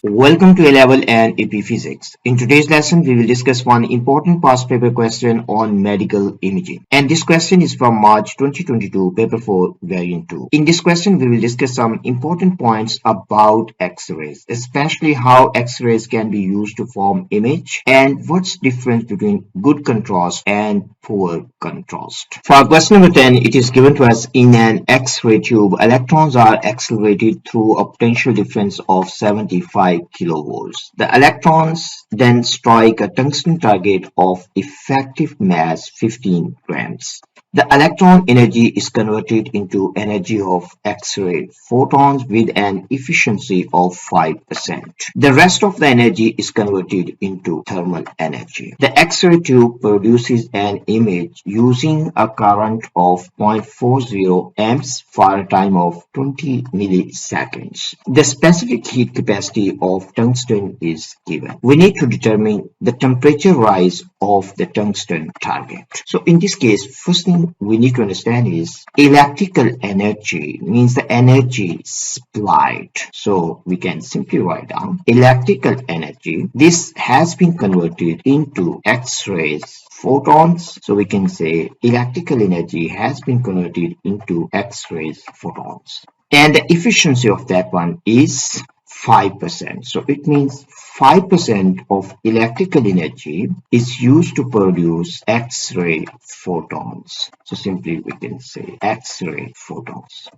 Welcome to A-Level and AP Physics. In today's lesson, we will discuss one important past paper question on medical imaging. And this question is from March 2022, paper 4, variant 2. In this question, we will discuss some important points about X-rays, especially how X-rays can be used to form image and what's the difference between good contrast and poor contrast. For question number 10, it is given to us in an X-ray tube, electrons are accelerated through a potential difference of 75 kilovolts. The electrons then strike a tungsten target of effective mass 15 grams. The electron energy is converted into energy of X-ray photons with an efficiency of 5%. The rest of the energy is converted into thermal energy. The X-ray tube produces an image using a current of 0.40 amps for a time of 20 milliseconds. The specific heat capacity of tungsten is given. We need to determine the temperature rise of the tungsten target. So in this case, first thing we need to understand is electrical energy means the energy supplied. So we can simply write down electrical energy. This has been converted into X-rays photons. So we can say electrical energy has been converted into X-rays photons. And the efficiency of that one is 5%. So it means 5% of electrical energy is used to produce X-ray photons. So simply we can say X-ray photons.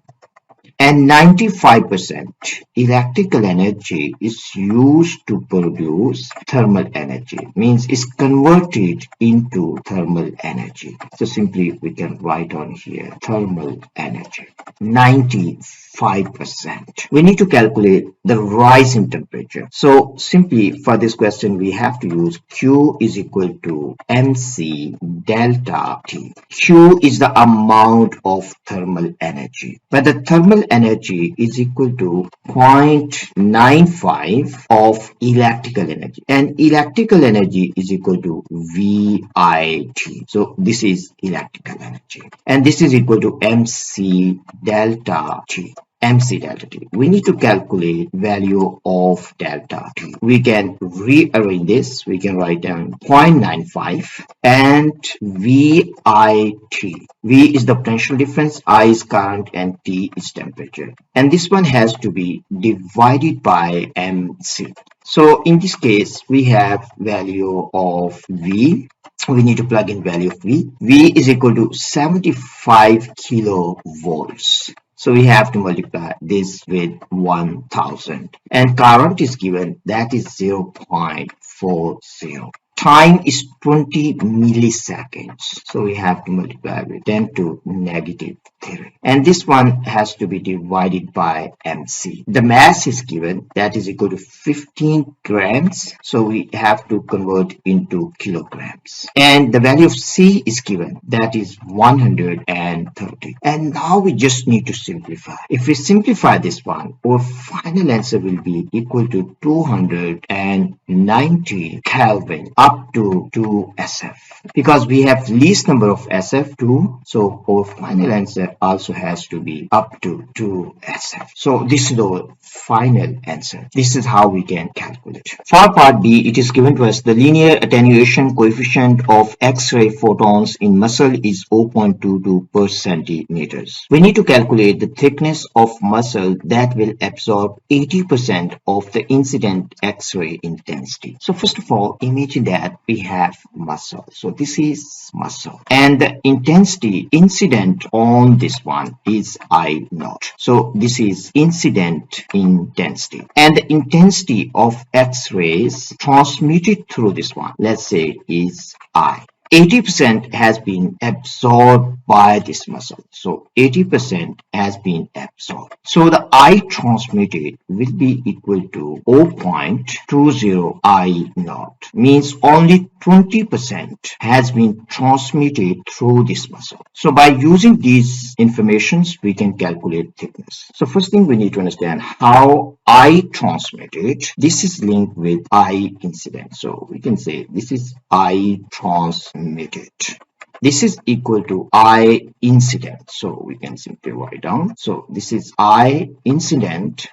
And 95% electrical energy is used to produce thermal energy, means it's converted into thermal energy. So simply we can write on here thermal energy. 95%. We need to calculate the rise in temperature. So simply for this question we have to use Q is equal to MC delta T. Q is the amount of thermal energy, but the thermal energy is equal to 0.95 of electrical energy, and electrical energy is equal to VIT. So this is electrical energy, and this is equal to MC delta T. MC delta T. We need to calculate value of delta T. We can rearrange this. We can write down 0.95 and VIT. V is the potential difference, I is current, and T is temperature. And this one has to be divided by MC. So in this case, we have value of V. We need to plug in value of V. V is equal to 75 kilovolts. So we have to multiply this with 1000, and current is given, that is 0.40. Time is 20 milliseconds. So we have to multiply with 10 to negative 3. And this one has to be divided by MC. The mass is given, that is equal to 15 grams. So we have to convert into kilograms. And the value of C is given, that is 130. And now we just need to simplify. If we simplify this one, our final answer will be equal to 290 Kelvin up to 2 SF, because we have least number of SF 2, so our final answer also has to be up to 2 SF. So this is our final answer. This is how we can calculate. For part B, it is given to us the linear attenuation coefficient of X-ray photons in muscle is 0.22 per centimeters. We need to calculate the thickness of muscle that will absorb 80% of the incident X-ray intensity. So first of all, imagine that we have muscle. So this is muscle, and the intensity incident on this one is I naught. So this is incident intensity, and the intensity of X-rays transmitted through this one, let's say, is I. 80% has been absorbed by this muscle. So 80% has been absorbed. So the I transmitted will be equal to 0.20 I naught. Means only 20% has been transmitted through this muscle. So by using these informations, we can calculate thickness. So first thing we need to understand how I transmitted. This is linked with I incident. So we can say this is I transmitted. This is equal to I incident. So we can simply write down. So this is I incident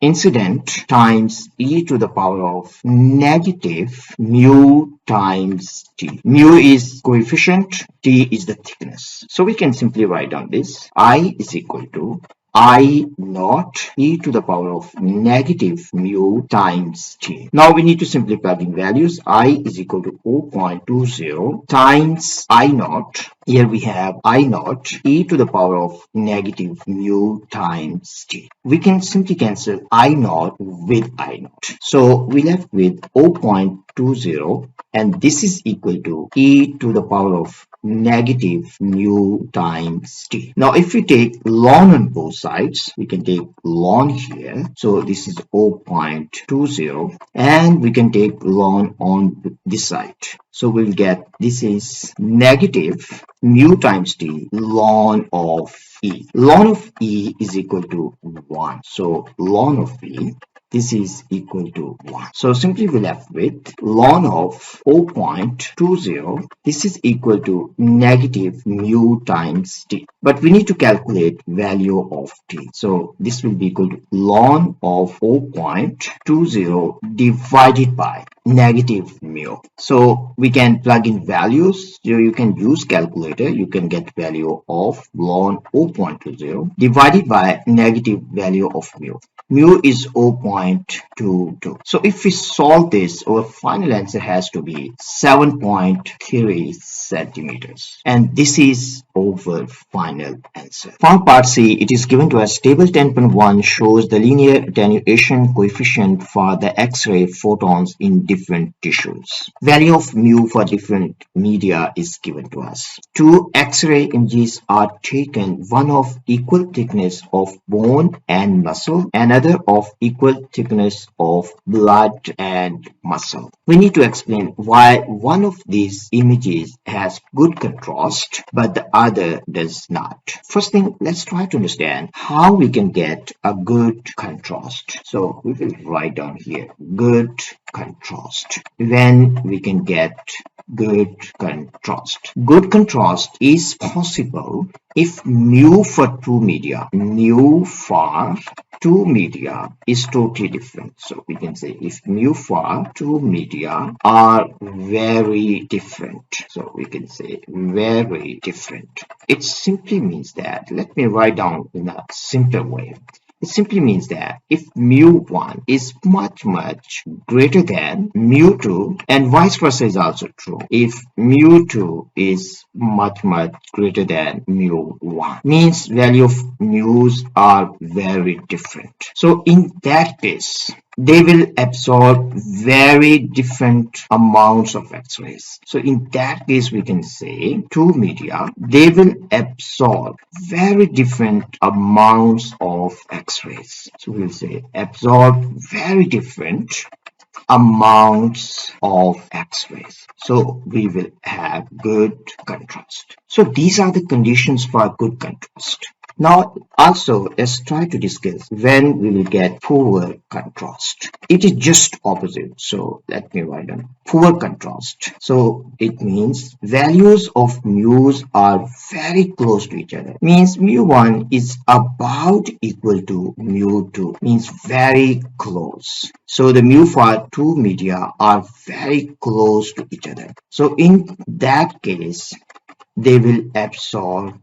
times e to the power of negative mu times t. Mu is coefficient, t is the thickness. So we can simply write down this. I is equal to I naught e to the power of negative mu times t. Now we need to simply plug in values. I is equal to 0.20 times I naught. Here we have I naught e to the power of negative mu times t. We can simply cancel I naught with I naught. So we left with 0.20, and this is equal to e to the power of negative mu times t. Now if we take ln on both sides, we can take ln here. So this is 0.20, and we can take ln on this side. So we'll get this is negative mu times t ln of e. Ln of e is equal to 1. So ln of e, this is equal to 1. So simply we're left with ln of 0.20. This is equal to negative mu times t. But we need to calculate value of t. So this will be equal to ln of 0.20 divided by negative mu. So we can plug in values. You can use calculator. You can get value of ln 0.20 divided by negative value of mu. Mu is 0.22. So if we solve this, our final answer has to be 7.3 centimeters. And this is our final answer. For part C, it is given to us table 10.1 shows the linear attenuation coefficient for the X-ray photons in different tissues. Value of mu for different media is given to us. Two X-ray images are taken, one of equal thickness of bone and muscle, another of equal thickness of blood and muscle. We need to explain why one of these images has good contrast but the other does not. First thing, let's try to understand how we can get a good contrast. So we will write down here good contrast. When we can get good contrast. Good contrast is possible if mu for two media is totally different. So we can say if mu for two media are very different. So we can say very different. It simply means that, let me write down in a simpler way. It simply means that if mu1 is much greater than mu2, and vice versa is also true. If mu2 is much greater than mu1, means value of mu's are very different. So in that case, they will absorb very different amounts of X-rays. So in that case, we can say two media, they will absorb very different amounts of X-rays. So we'll say absorb very different amounts of X-rays. So we will have good contrast. So these are the conditions for good contrast. Now also let's try to discuss when we will get poor contrast. It is just opposite. So let me write down poor contrast. So it means values of mu's are very close to each other. Means mu1 is about equal to mu2. Means very close. So the mu for two media are very close to each other. So in that case, they will absorb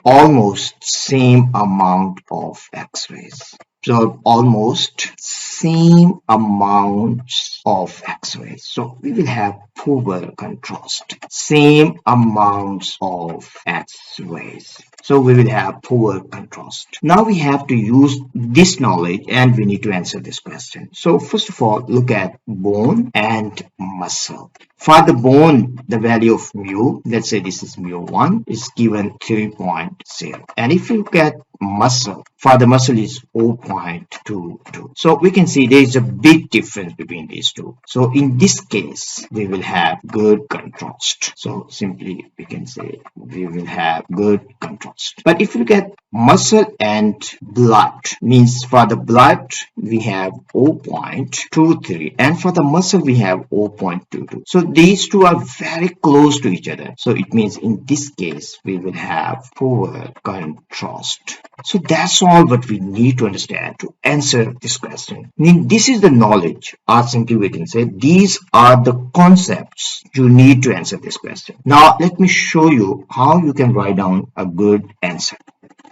almost same amount of X-rays. So almost same amounts of X-rays. So we will have poor contrast. Same amounts of X-rays. So we will have poor contrast. Now we have to use this knowledge and we need to answer this question. So first of all, look at bone and muscle. For the bone, the value of mu, let's say this is mu1, is given 3.0. And if you look at muscle, for the muscle is 0.22. So we can can see there is a big difference between these two. So in this case, we will have good contrast. So simply we can say we will have good contrast. But if you look at muscle and blood, means for the blood we have 0.23 and for the muscle we have 0.22. So these two are very close to each other. So it means in this case we will have poor contrast. So that's all what we need to understand to answer this question. I mean, this is the knowledge, or simply we can say these are the concepts you need to answer this question. Now let me show you how you can write down a good answer.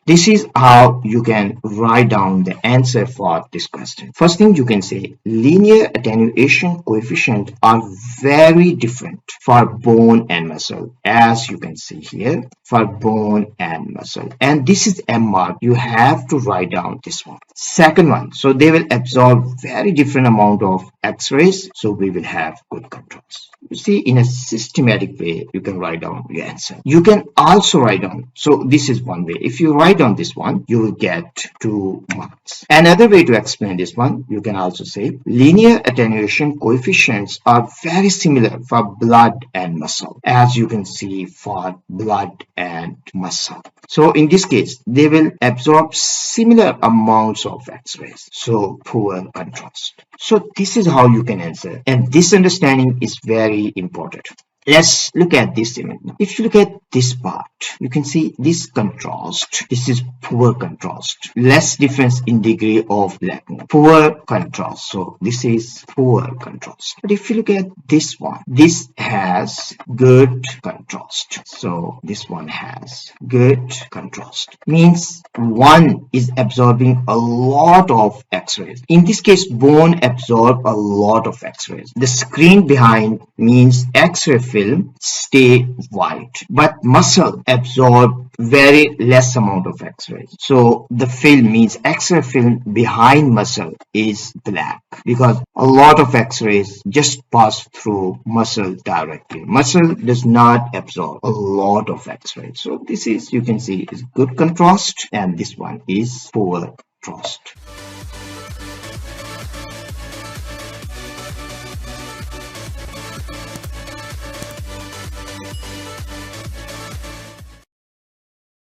This is how you can write down the answer for this question. First thing you can say, linear attenuation coefficients are very different for bone and muscle, as you can see here, for bone and muscle. And this is M mark. You have to write down this one. Second one, so they will absorb very different amount of X-rays, so we will have good contrast. You see, in a systematic way, you can write down your answer. You can also write down, so this is one way. If you write down this one, you will get 2 marks. Another way to explain this one, you can also say linear attenuation coefficients are very similar for blood and muscle, as you can see for blood and muscle. So in this case, they will absorb similar amounts of X-rays. So poor contrast. So this is how you can answer, and this understanding is very important. Let's look at this image. If you look at this part, you can see this contrast. This is poor contrast. Less difference in degree of blackening. Poor contrast. So this is poor contrast. But if you look at this one, this has good contrast. So this one has good contrast. Means one is absorbing a lot of X-rays. In this case, bone absorb a lot of X-rays. The screen behind means X-ray film stay white, but muscle absorb very less amount of X-rays. So the film means X-ray film behind muscle is black because a lot of X-rays just pass through muscle directly. Muscle does not absorb a lot of X-rays. So this is, you can see, is good contrast, and this one is poor contrast.